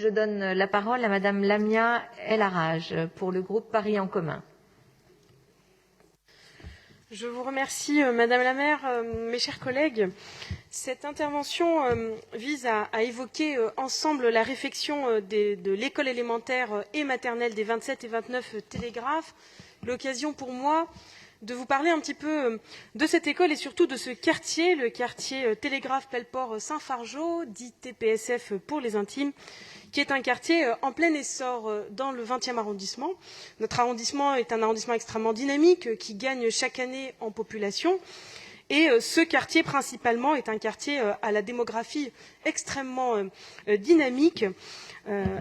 Je donne la parole à Madame Lamia El Harraj pour le groupe Paris en commun. Je vous remercie, Madame la maire, mes chers collègues. Cette intervention vise à évoquer ensemble la réfection de l'école élémentaire et maternelle des 27 et 29 Télégraphes. L'occasion pour moi de vous parler un petit peu de cette école et surtout de ce quartier, le quartier Télégraphe Pelleport Saint-Fargeau, dit TPSF pour les intimes, qui est un quartier en plein essor dans le 20e arrondissement. Notre arrondissement est un arrondissement extrêmement dynamique qui gagne chaque année en population. Et ce quartier, principalement, est un quartier à la démographie extrêmement dynamique.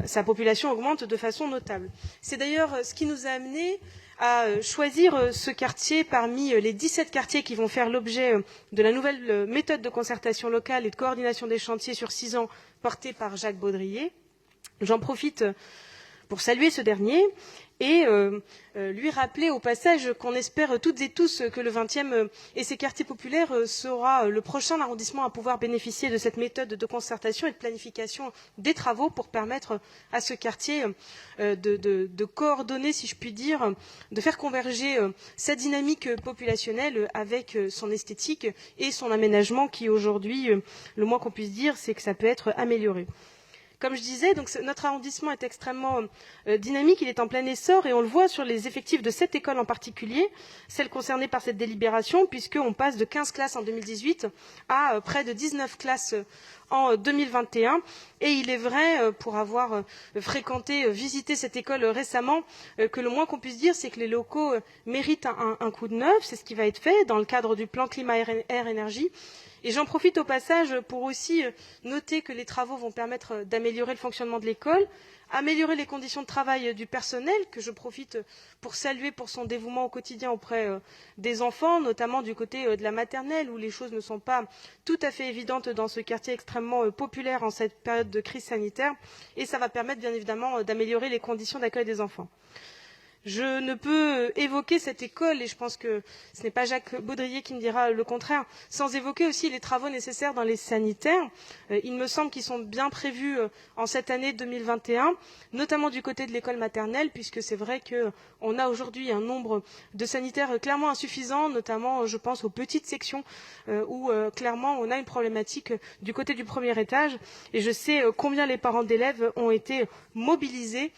Sa population augmente de façon notable. C'est d'ailleurs ce qui nous a amené à choisir ce quartier parmi les 17 quartiers qui vont faire l'objet de la nouvelle méthode de concertation locale et de coordination des chantiers sur 6 ans portée par Jacques Baudrier. J'en profite pour saluer ce dernier et lui rappeler au passage qu'on espère toutes et tous que le 20e et ses quartiers populaires sera le prochain arrondissement à pouvoir bénéficier de cette méthode de concertation et de planification des travaux pour permettre à ce quartier de coordonner, si je puis dire, de faire converger sa dynamique populationnelle avec son esthétique et son aménagement qui aujourd'hui, le moins qu'on puisse dire, c'est que ça peut être amélioré. Comme je disais, donc, notre arrondissement est extrêmement dynamique, il est en plein essor et on le voit sur les effectifs de cette école en particulier, celle concernée par cette délibération, puisqu'on passe de 15 classes en 2018 à près de 19 classes en 2021. Et il est vrai, pour avoir visité cette école récemment, que le moins qu'on puisse dire, c'est que les locaux méritent un coup de neuf. C'est ce qui va être fait dans le cadre du plan climat-air-énergie. Et j'en profite au passage pour aussi noter que les travaux vont permettre d'améliorer le fonctionnement de l'école, améliorer les conditions de travail du personnel, que je profite pour saluer pour son dévouement au quotidien auprès des enfants, notamment du côté de la maternelle, où les choses ne sont pas tout à fait évidentes dans ce quartier extrêmement populaire en cette période de crise sanitaire. Et ça va permettre bien évidemment d'améliorer les conditions d'accueil des enfants. Je ne peux évoquer cette école, et je pense que ce n'est pas Jacques Baudrier qui me dira le contraire, sans évoquer aussi les travaux nécessaires dans les sanitaires. Il me semble qu'ils sont bien prévus en cette année 2021, notamment du côté de l'école maternelle, puisque c'est vrai qu'on a aujourd'hui un nombre de sanitaires clairement insuffisant, notamment, je pense, aux petites sections, où clairement on a une problématique du côté du premier étage. Et je sais combien les parents d'élèves ont été mobilisés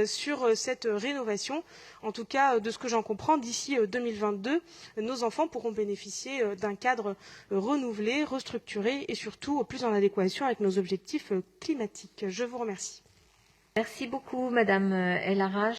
sur cette rénovation. En tout cas, de ce que j'en comprends, d'ici 2022, nos enfants pourront bénéficier d'un cadre renouvelé, restructuré et surtout plus en adéquation avec nos objectifs climatiques. Je vous remercie. Merci beaucoup, Madame El Harraj.